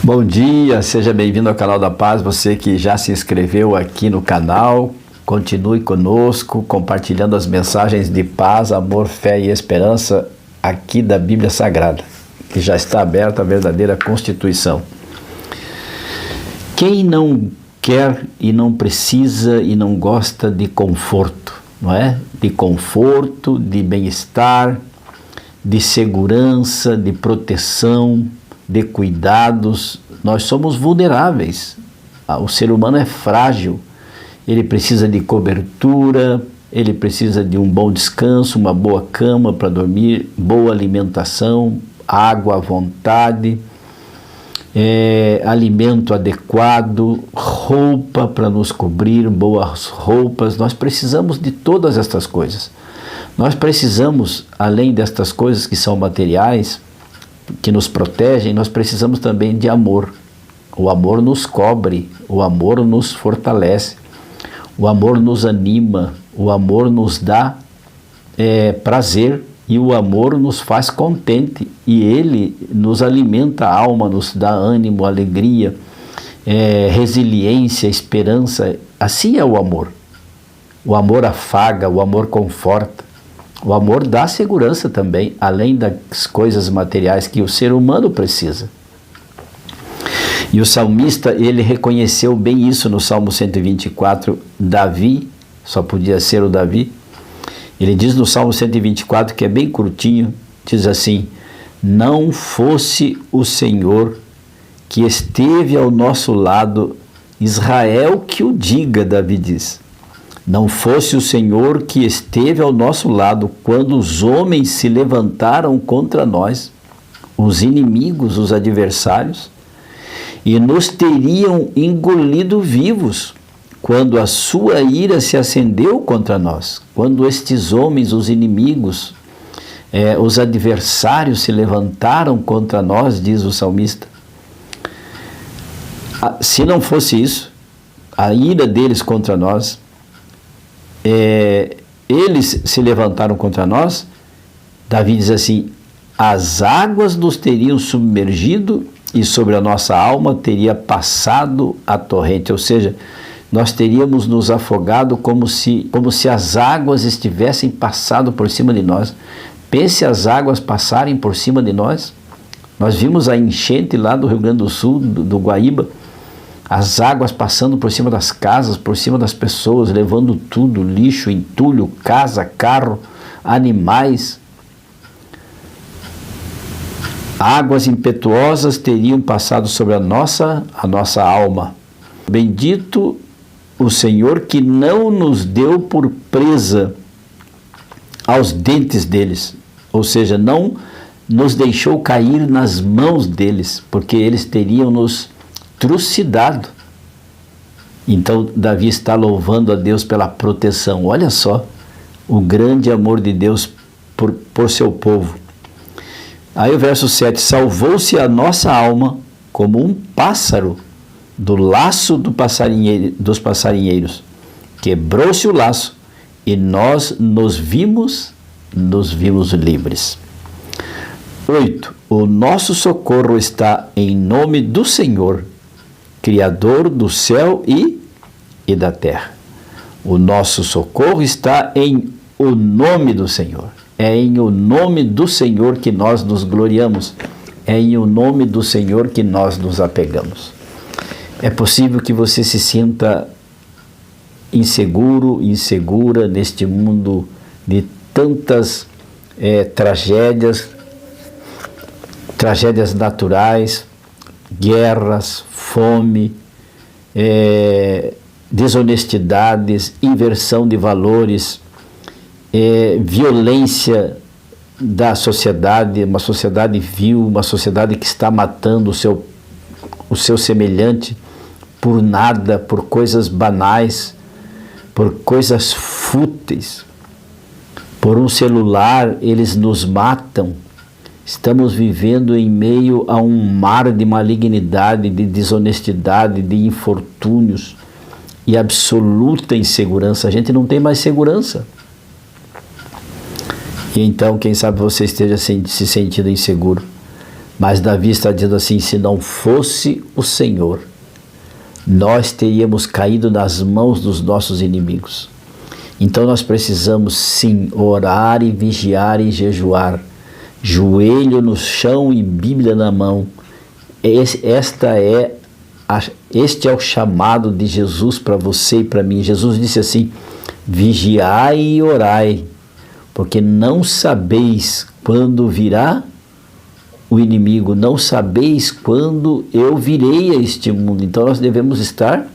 Bom dia, seja bem-vindo ao canal da Paz. Você que já se inscreveu aqui no canal, continue conosco, compartilhando as mensagens de paz, amor, fé e esperança aqui da Bíblia Sagrada, que já está aberta a verdadeira Constituição. Quem não quer e não precisa e não gosta de conforto, não é? De conforto, de bem-estar, de segurança, de proteção, de cuidados. Nós somos vulneráveis. O ser humano é frágil. Ele precisa de cobertura, ele precisa de um bom descanso, uma boa cama para dormir, boa alimentação, água à vontade, alimento adequado, roupa para nos cobrir, boas roupas. Nós precisamos de todas estas coisas. Nós precisamos, além destas coisas que são materiais, que nos protegem, nós precisamos também de amor. O amor nos cobre, o amor nos fortalece, o amor nos anima, o amor nos dá prazer e o amor nos faz contente e ele nos alimenta a alma, nos dá ânimo, alegria, resiliência, esperança. Assim é o amor. O amor afaga, o amor conforta. O amor dá segurança também, além das coisas materiais que o ser humano precisa. E o salmista, ele reconheceu bem isso no Salmo 124, Davi, só podia ser o Davi. Ele diz no Salmo 124, que é bem curtinho, diz assim: não fosse o Senhor que esteve ao nosso lado, Israel que o diga, Davi diz. Não fosse o Senhor que esteve ao nosso lado quando os homens se levantaram contra nós, os inimigos, os adversários, e nos teriam engolido vivos quando a sua ira se acendeu contra nós. Quando estes homens, os inimigos, os adversários se levantaram contra nós, diz o salmista. Se não fosse isso, a ira deles contra nós, eles se levantaram contra nós, Davi diz assim: as águas nos teriam submergido e sobre a nossa alma teria passado a torrente, ou seja, nós teríamos nos afogado como se as águas estivessem passado por cima de nós. Pense as águas passarem por cima de nós. Nós vimos a enchente lá do Rio Grande do Sul, do Guaíba, as águas passando por cima das casas, por cima das pessoas, levando tudo, lixo, entulho, casa, carro, animais. Águas impetuosas teriam passado sobre a nossa alma. Bendito o Senhor que não nos deu por presa aos dentes deles, ou seja, não nos deixou cair nas mãos deles, porque eles teriam nos trucidado. Então Davi está louvando a Deus pela proteção. Olha só o grande amor de Deus por seu povo. Aí o verso 7, salvou-se a nossa alma como um pássaro do laço dos passarinheiros. Quebrou-se o laço e nós nos vimos livres. 8. O nosso socorro está em nome do Senhor, Criador do céu e da terra. O nosso socorro está em o nome do Senhor. É em o nome do Senhor que nós nos gloriamos. É em o nome do Senhor que nós nos apegamos. É possível que você se sinta inseguro, insegura neste mundo de tantas tragédias naturais, guerras, fome, desonestidades, inversão de valores, violência da sociedade, uma sociedade vil, uma sociedade que está matando o seu semelhante por nada, por coisas banais, por coisas fúteis. Por um celular eles nos matam. Estamos vivendo em meio a um mar de malignidade, de desonestidade, de infortúnios e absoluta insegurança. A gente não tem mais segurança. E então, quem sabe você esteja se sentindo inseguro. Mas Davi está dizendo assim: se não fosse o Senhor, nós teríamos caído nas mãos dos nossos inimigos. Então nós precisamos sim orar e vigiar e jejuar, joelho no chão e Bíblia na mão. Este é o chamado de Jesus para você e para mim. Jesus disse assim: vigiai e orai, porque não sabeis quando virá o inimigo, não sabeis quando eu virei a este mundo. Então nós devemos estar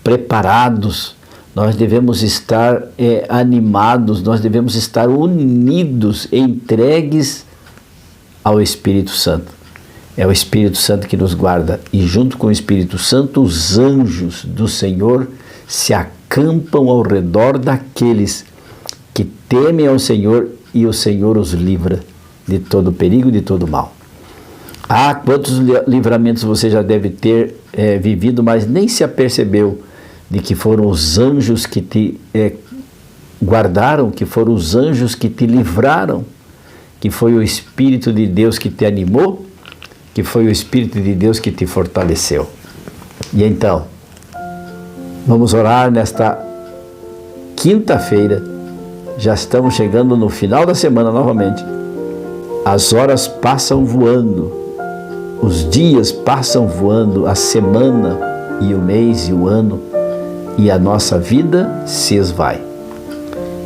preparados, nós devemos estar animados, nós devemos estar unidos, entregues ao Espírito Santo. É o Espírito Santo que nos guarda, e junto com o Espírito Santo os anjos do Senhor se acampam ao redor daqueles que temem ao Senhor, e o Senhor os livra de todo perigo, de todo mal. Quantos livramentos você já deve ter vivido, mas nem se apercebeu de que foram os anjos que te guardaram, que foram os anjos que te livraram, que foi o Espírito de Deus que te animou, que foi o Espírito de Deus que te fortaleceu. E então, vamos orar nesta quinta-feira. Já estamos chegando no final da semana novamente. As horas passam voando, os dias passam voando, a semana e o mês e o ano, e a nossa vida se esvai.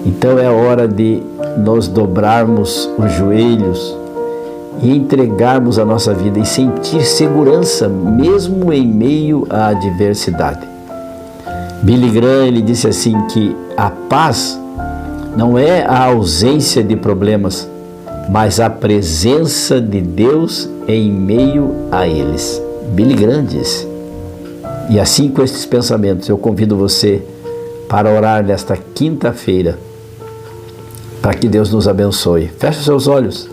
Então é hora de nós dobrarmos os joelhos e entregarmos a nossa vida e sentir segurança mesmo em meio à adversidade. Billy Graham, ele disse assim que a paz não é a ausência de problemas, mas a presença de Deus em meio a eles. Billy Graham disse. E assim, com estes pensamentos, eu convido você para orar nesta quinta-feira, para que Deus nos abençoe. Feche os seus olhos,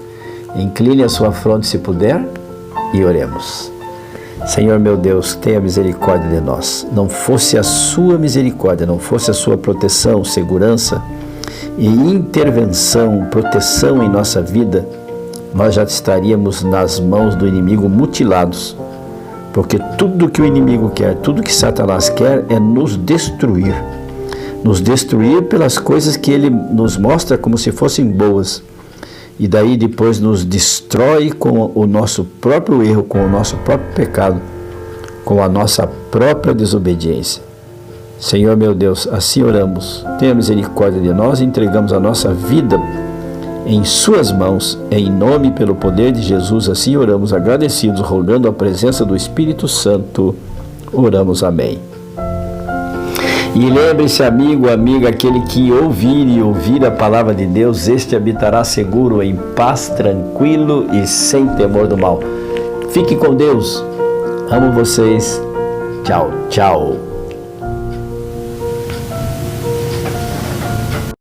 incline a sua fronte se puder e oremos. Senhor meu Deus, tenha misericórdia de nós. Não fosse a sua misericórdia, não fosse a sua proteção, segurança e intervenção, proteção em nossa vida, nós já estaríamos nas mãos do inimigo mutilados. Porque tudo que o inimigo quer, tudo que Satanás quer é nos destruir. Nos destruir pelas coisas que ele nos mostra como se fossem boas. E daí depois nos destrói com o nosso próprio erro, com o nosso próprio pecado, com a nossa própria desobediência. Senhor meu Deus, assim oramos. Tenha misericórdia de nós e entregamos a nossa vida em suas mãos, em nome e pelo poder de Jesus. Assim oramos agradecidos, rogando a presença do Espírito Santo. Oramos, amém. E lembre-se, amigo, amiga, aquele que ouvir a palavra de Deus, este habitará seguro, em paz, tranquilo e sem temor do mal. Fique com Deus. Amo vocês. Tchau, tchau.